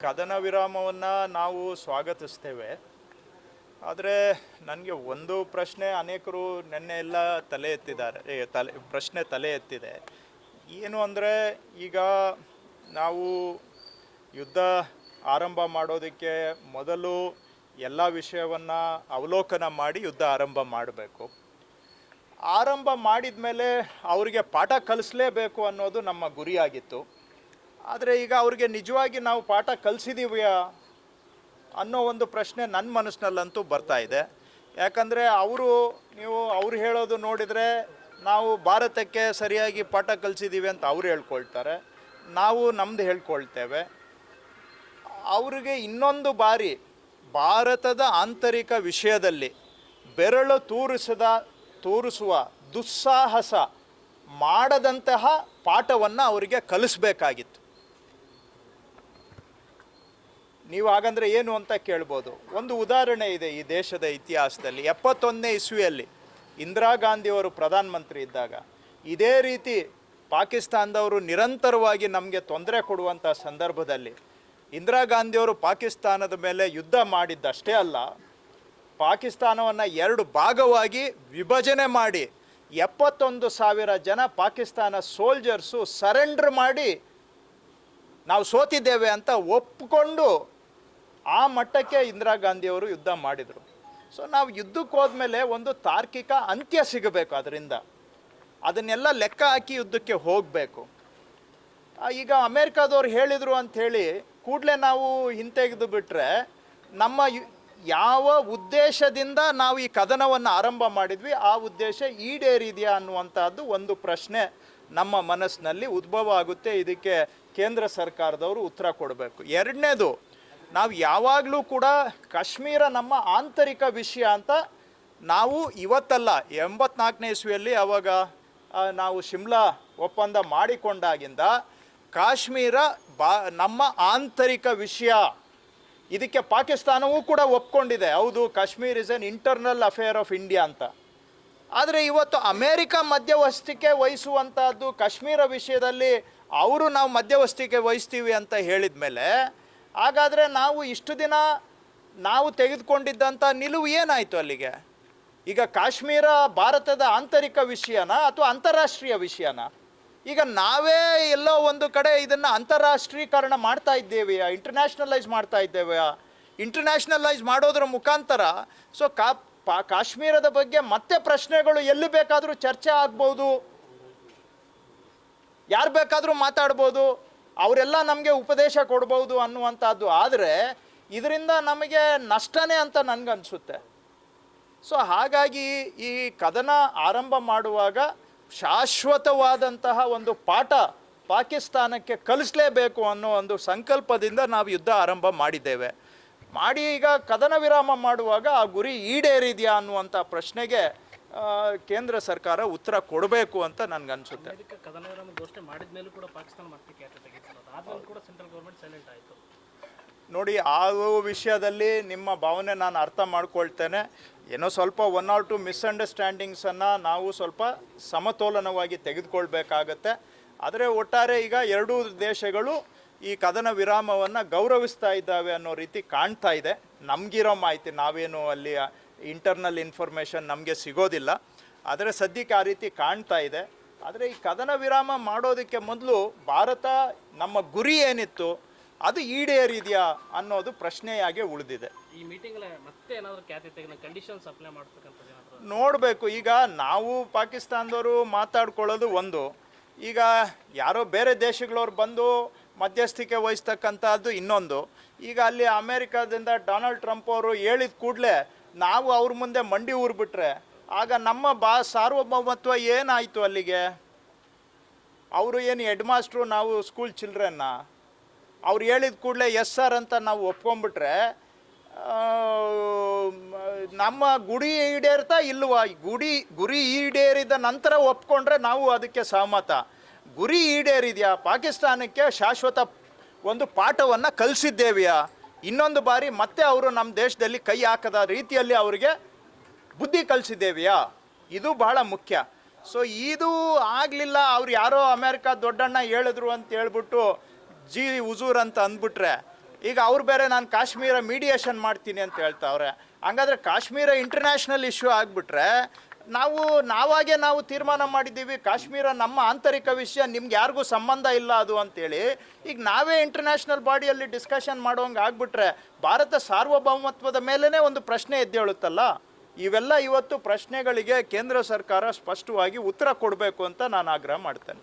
ಕದನ ವಿರಾಮವನ್ನು ನಾವು ಸ್ವಾಗತಿಸ್ತೇವೆ. ಆದರೆ ನನಗೆ ಒಂದು ಪ್ರಶ್ನೆ ಅನೇಕರು ನಿನ್ನೆ ಎಲ್ಲ ತಲೆ ಎತ್ತಿದ್ದಾರೆ, ಪ್ರಶ್ನೆ ತಲೆ ಎತ್ತಿದೆ. ಏನು ಅಂದರೆ, ಈಗ ನಾವು ಯುದ್ಧ ಆರಂಭ ಮಾಡೋದಕ್ಕೆ ಮೊದಲು ಎಲ್ಲ ವಿಷಯವನ್ನು ಅವಲೋಕನ ಮಾಡಿ ಯುದ್ಧ ಆರಂಭ ಮಾಡಬೇಕು. ಆರಂಭ ಮಾಡಿದ ಮೇಲೆ ಅವರಿಗೆ ಪಾಠ ಕಲಿಸಲೇಬೇಕು ಅನ್ನೋದು ನಮ್ಮ ಗುರಿಯಾಗಿತ್ತು. ಆದರೆ ಈಗ ಅವ್ರಿಗೆ ನಿಜವಾಗಿ ನಾವು ಪಾಠ ಕಲಿಸಿದ್ದೀವಿಯಾ ಅನ್ನೋ ಒಂದು ಪ್ರಶ್ನೆ ನನ್ನ ಮನಸ್ಸಿನಲ್ಲಂತೂ ಬರ್ತಾ ಇದೆ. ಯಾಕಂದರೆ ಅವ್ರು ಹೇಳೋದು ನೋಡಿದರೆ ನಾವು ಭಾರತಕ್ಕೆ ಸರಿಯಾಗಿ ಪಾಠ ಕಲಿಸಿದ್ದೀವಿ ಅಂತ ಅವ್ರು ಹೇಳ್ಕೊಳ್ತಾರೆ, ನಾವು ನಮ್ಮದು ಹೇಳ್ಕೊಳ್ತೇವೆ. ಅವರಿಗೆ ಇನ್ನೊಂದು ಬಾರಿ ಭಾರತದ ಆಂತರಿಕ ವಿಷಯದಲ್ಲಿ ಬೆರಳು ತೋರಿಸುವ ದುಸ್ಸಾಹಸ ಮಾಡದಂತಹ ಪಾಠವನ್ನು ಅವರಿಗೆ ಕಲಿಸ್ಬೇಕಾಗಿತ್ತು. ನೀವು ಹಾಗಂದರೆ ಏನು ಅಂತ ಕೇಳ್ಬೋದು. ಒಂದು ಉದಾಹರಣೆ ಇದೆ ಈ ದೇಶದ ಇತಿಹಾಸದಲ್ಲಿ. 71ನೇ ಇಸ್ವಿಯಲ್ಲಿ ಇಂದಿರಾ ಗಾಂಧಿಯವರು ಪ್ರಧಾನಮಂತ್ರಿ ಇದ್ದಾಗ ಇದೇ ರೀತಿ ಪಾಕಿಸ್ತಾನದವರು ನಿರಂತರವಾಗಿ ನಮಗೆ ತೊಂದರೆ ಕೊಡುವಂಥ ಸಂದರ್ಭದಲ್ಲಿ ಇಂದಿರಾ ಗಾಂಧಿಯವರು ಪಾಕಿಸ್ತಾನದ ಮೇಲೆ ಯುದ್ಧ ಮಾಡಿದ್ದಷ್ಟೇ ಅಲ್ಲ, ಪಾಕಿಸ್ತಾನವನ್ನು 2 ಭಾಗವಾಗಿ ವಿಭಜನೆ ಮಾಡಿ 71,000 ಜನ ಪಾಕಿಸ್ತಾನ ಸೋಲ್ಜರ್ಸು ಸರೆಂಡರ್ ಮಾಡಿ ನಾವು ಸೋತಿದ್ದೇವೆ ಅಂತ ಒಪ್ಪಿಕೊಂಡು ಆ ಮಟ್ಟಕ್ಕೆ ಇಂದಿರಾ ಗಾಂಧಿಯವರು ಯುದ್ಧ ಮಾಡಿದರು. ಸೊ ನಾವು ಯುದ್ಧಕ್ಕೆ ಹೋದ್ಮೇಲೆ ಒಂದು ತಾರ್ಕಿಕ ಅಂತ್ಯ ಸಿಗಬೇಕು, ಅದರಿಂದ ಅದನ್ನೆಲ್ಲ ಲೆಕ್ಕ ಹಾಕಿ ಯುದ್ಧಕ್ಕೆ ಹೋಗಬೇಕು. ಈಗ ಅಮೇರಿಕಾದವ್ರು ಹೇಳಿದರು ಅಂಥೇಳಿ ಕೂಡಲೇ ನಾವು ಹಿಂತೆಗೆದು ಬಿಟ್ಟರೆ ನಮ್ಮ ಯಾವ ಉದ್ದೇಶದಿಂದ ನಾವು ಈ ಕದನವನ್ನು ಆರಂಭ ಮಾಡಿದ್ವಿ ಆ ಉದ್ದೇಶ ಈಡೇರಿದೆಯಾ ಅನ್ನುವಂಥದ್ದು ಒಂದು ಪ್ರಶ್ನೆ ನಮ್ಮ ಮನಸ್ಸಿನಲ್ಲಿ ಉದ್ಭವ ಆಗುತ್ತೆ. ಇದಕ್ಕೆ ಕೇಂದ್ರ ಸರ್ಕಾರದವರು ಉತ್ತರ ಕೊಡಬೇಕು. ಎರಡನೇದು, ನಾವು ಯಾವಾಗಲೂ ಕೂಡ ಕಾಶ್ಮೀರ ನಮ್ಮ ಆಂತರಿಕ ವಿಷಯ ಅಂತ ನಾವು ಇವತ್ತಲ್ಲ, 84ನೇ ಇಸ್ವಿಯಲ್ಲಿ ಅವಾಗ ನಾವು ಶಿಮ್ಲಾ ಒಪ್ಪಂದ ಮಾಡಿಕೊಂಡಾಗಿಂದ ಕಾಶ್ಮೀರ ನಮ್ಮ ಆಂತರಿಕ ವಿಷಯ. ಇದಕ್ಕೆ ಪಾಕಿಸ್ತಾನವೂ ಕೂಡ ಒಪ್ಕೊಂಡಿದೆ, ಹೌದು Kashmir is N internal affair of India ಅಂತ. ಆದರೆ ಇವತ್ತು ಅಮೇರಿಕ ಮಧ್ಯವಸ್ಥಿಕೆ ವಹಿಸುವಂಥದ್ದು ಕಾಶ್ಮೀರ ವಿಷಯದಲ್ಲಿ ಅವರು ನಾವು ಮಧ್ಯವಸ್ಥಿಕೆ ವಹಿಸ್ತೀವಿ ಅಂತ ಹೇಳಿದ ಮೇಲೆ, ಹಾಗಾದರೆ ನಾವು ಇಷ್ಟು ದಿನ ನಾವು ತೆಗೆದುಕೊಂಡಿದ್ದಂಥ ನಿಲುವು ಏನಾಯಿತು ಅಲ್ಲಿಗೆ? ಈಗ ಕಾಶ್ಮೀರ ಭಾರತದ ಆಂತರಿಕ ವಿಷಯನಾ ಅಥವಾ ಅಂತಾರಾಷ್ಟ್ರೀಯ ವಿಷಯನಾ? ಈಗ ನಾವೇ ಎಲ್ಲೋ ಒಂದು ಕಡೆ ಇದನ್ನು ಅಂತಾರಾಷ್ಟ್ರೀಕರಣ ಮಾಡ್ತಾ ಇದ್ದೇವೆಯಾ, ಇಂಟರ್ನ್ಯಾಷನಲೈಸ್ ಮಾಡ್ತಾ ಇದ್ದೇವೆಯಾ? ಇಂಟರ್ನ್ಯಾಷನಲೈಸ್ ಮಾಡೋದ್ರ ಮುಖಾಂತರ ಸೊ ಕಾಶ್ಮೀರದ ಬಗ್ಗೆ ಮತ್ತೆ ಪ್ರಶ್ನೆಗಳು ಎಲ್ಲಿ ಬೇಕಾದರೂ ಚರ್ಚೆ ಆಗ್ಬೋದು, ಯಾರು ಬೇಕಾದರೂ ಮಾತಾಡ್ಬೋದು, ಅವರೆಲ್ಲ ನಮಗೆ ಉಪದೇಶ ಕೊಡ್ಬೋದು ಅನ್ನುವಂಥದ್ದು. ಆದರೆ ಇದರಿಂದ ನಮಗೆ ನಷ್ಟನೇ ಅಂತ ನನಗನ್ಸುತ್ತೆ. ಸೊ ಹಾಗಾಗಿ ಈ ಕದನ ಆರಂಭ ಮಾಡುವಾಗ ಶಾಶ್ವತವಾದಂತಹ ಒಂದು ಪಾಠ ಪಾಕಿಸ್ತಾನಕ್ಕೆ ಕಲಿಸಲೇಬೇಕು ಅನ್ನೋ ಒಂದು ಸಂಕಲ್ಪದಿಂದ ನಾವು ಯುದ್ಧ ಆರಂಭ ಮಾಡಿದ್ದೇವೆ. ಈಗ ಕದನ ವಿರಾಮ ಮಾಡುವಾಗ ಆ ಗುರಿ ಈಡೇರಿದೆಯಾ ಅನ್ನುವಂಥ ಪ್ರಶ್ನೆಗೆ ಕೇಂದ್ರ ಸರ್ಕಾರ ಉತ್ತರ ಕೊಡಬೇಕು ಅಂತ ನನಗನ್ಸುತ್ತೆ. ಕದನ ವಿರಾಮ ಘೋಷಣೆ ಮಾಡಿದ ಮೇಲೂ ಕೂಡ ಪಾಕಿಸ್ತಾನ ಮತ್ತೆ ಆದ್ಮೇಲೆ ಕೂಡ ಸೆಂಟ್ರಲ್ ಗೌರ್ಮೆಂಟ್ ಸೈಲೆಂಟ್ ಆಯಿತು. ನೋಡಿ, ಆ ವಿಷಯದಲ್ಲಿ ನಿಮ್ಮ ಭಾವನೆ ನಾನು ಅರ್ಥ ಮಾಡ್ಕೊಳ್ತೇನೆ. ಏನೋ ಸ್ವಲ್ಪ 1 or 2 ಮಿಸ್ಅಂಡರ್ಸ್ಟ್ಯಾಂಡಿಂಗ್ಸನ್ನು ನಾವು ಸ್ವಲ್ಪ ಸಮತೋಲನವಾಗಿ ತೆಗೆದುಕೊಳ್ಬೇಕಾಗತ್ತೆ. ಆದರೆ ಒಟ್ಟಾರೆ ಈಗ ಎರಡೂ ದೇಶಗಳು ಈ ಕದನ ವಿರಾಮವನ್ನು ಗೌರವಿಸ್ತಾ ಇದ್ದಾವೆ ಅನ್ನೋ ರೀತಿ ಕಾಣ್ತಾ ಇದೆ. ನಮಗಿರೋ ಮಾಹಿತಿ, ನಾವೇನು ಅಲ್ಲಿ ಇಂಟರ್ನಲ್ ಇನ್ಫಾರ್ಮೇಷನ್ ನಮಗೆ ಸಿಗೋದಿಲ್ಲ, ಆದರೆ ಸದ್ಯಕ್ಕೆ ಆ ರೀತಿ ಕಾಣ್ತಾ ಇದೆ. ಆದರೆ ಈ ಕದನ ವಿರಾಮ ಮಾಡೋದಕ್ಕೆ ಮೊದಲು ಭಾರತ ನಮ್ಮ ಗುರಿ ಏನಿತ್ತು ಅದು ಈಡೇರಿದೆಯಾ ಅನ್ನೋದು ಪ್ರಶ್ನೆಯಾಗಿ ಉಳಿದಿದೆ. ಈ ಮೀಟಿಂಗ್ ಮತ್ತೆ ಏನಾದರೂ ಕಂಡೀಷನ್ಸ್ ಅಪ್ಲೈ ಮಾಡ್ತಕ್ಕಂಥದ್ದು ನೋಡಬೇಕು. ಈಗ ನಾವು ಪಾಕಿಸ್ತಾನದವರು ಮಾತಾಡ್ಕೊಳ್ಳೋದು ಒಂದು, ಈಗ ಯಾರೋ ಬೇರೆ ದೇಶಗಳವ್ರು ಬಂದು ಮಧ್ಯಸ್ಥಿಕೆ ವಹಿಸ್ತಕ್ಕಂಥದ್ದು ಇನ್ನೊಂದು. ಈಗ ಅಲ್ಲಿ ಅಮೇರಿಕಾದಿಂದ ಡೊನಾಲ್ಡ್ ಟ್ರಂಪ್ ಅವರು ಹೇಳಿದ ಕೂಡಲೇ ನಾವು ಅವ್ರ ಮುಂದೆ ಮಂಡಿ ಊರ್ಬಿಟ್ರೆ ಆಗ ನಮ್ಮ ಸಾರ್ವಭೌಮತ್ವ ಏನಾಯಿತು ಅಲ್ಲಿಗೆ? ಅವರು ಏನು ಹೆಡ್ ಮಾಸ್ಟ್ರು, ನಾವು ಸ್ಕೂಲ್ ಚಿಲ್ಡ್ರನ್ನ? ಅವ್ರು ಹೇಳಿದ ಕೂಡಲೇ ಎಸ್ ಸರ್ ಅಂತ ನಾವು ಒಪ್ಕೊಂಡ್ಬಿಟ್ರೆ ನಮ್ಮ ಗುರಿ ಈಡೇರ್ತಾ ಇಲ್ವಾ? ಗುರಿ ಈಡೇರಿದ ನಂತರ ಒಪ್ಕೊಂಡ್ರೆ ನಾವು ಅದಕ್ಕೆ ಸಹಮತ. ಗುರಿ ಈಡೇರಿದೆಯಾ? ಪಾಕಿಸ್ತಾನಕ್ಕೆ ಶಾಶ್ವತ ಒಂದು ಪಾಠವನ್ನು ಕಲಿಸಿದ್ದೇವೆಯಾ? ಇನ್ನೊಂದು ಬಾರಿ ಮತ್ತೆ ಅವರು ನಮ್ಮ ದೇಶದಲ್ಲಿ ಕೈ ಹಾಕದ ರೀತಿಯಲ್ಲಿ ಅವರಿಗೆ ಬುದ್ಧಿ ಕಲಿಸಿದ್ದೇವೆಯಾ? ಇದು ಬಹಳ ಮುಖ್ಯ. ಸೊ ಇದು ಆಗಲಿಲ್ಲ, ಅವ್ರು ಯಾರೋ ಅಮೇರಿಕಾ ದೊಡ್ಡಣ್ಣ ಹೇಳಿದ್ರು ಅಂತ ಹೇಳ್ಬಿಟ್ಟು ಜಿ ಹುಜೂರ್ ಅಂತ ಅಂದ್ಬಿಟ್ರೆ ಈಗ ಅವ್ರು ಬೇರೆ ನಾನು ಕಾಶ್ಮೀರ ಮೀಡಿಯೇಷನ್ ಮಾಡ್ತೀನಿ ಅಂತ ಹೇಳ್ತಾವ್ರೆ. ಹಂಗಾದ್ರೆ ಕಾಶ್ಮೀರ ಇಂಟರ್ನ್ಯಾಷನಲ್ ಇಶ್ಯೂ ಆಗಿಬಿಟ್ರೆ ನಾವು ತೀರ್ಮಾನ ಮಾಡಿದ್ದೀವಿ ಕಾಶ್ಮೀರ ನಮ್ಮ ಆಂತರಿಕ ವಿಷಯ, ನಿಮ್ಗೆ ಯಾರಿಗೂ ಸಂಬಂಧ ಇಲ್ಲ ಅದು ಅಂತೇಳಿ. ಈಗ ನಾವೇ ಇಂಟರ್ನ್ಯಾಷನಲ್ ಬಾಡಿಯಲ್ಲಿ ಡಿಸ್ಕಷನ್ ಮಾಡೋಂಗೆ ಆಗ್ಬಿಟ್ರೆ ಭಾರತ ಸಾರ್ವಭೌಮತ್ವದ ಮೇಲೇ ಒಂದು ಪ್ರಶ್ನೆ ಎದ್ದೇಳುತ್ತಲ್ಲ. ಇವೆಲ್ಲ ಇವತ್ತು ಪ್ರಶ್ನೆಗಳಿಗೆ ಕೇಂದ್ರ ಸರ್ಕಾರ ಸ್ಪಷ್ಟವಾಗಿ ಉತ್ತರ ಕೊಡಬೇಕು ಅಂತ ನಾನು ಆಗ್ರಹ ಮಾಡ್ತೇನೆ.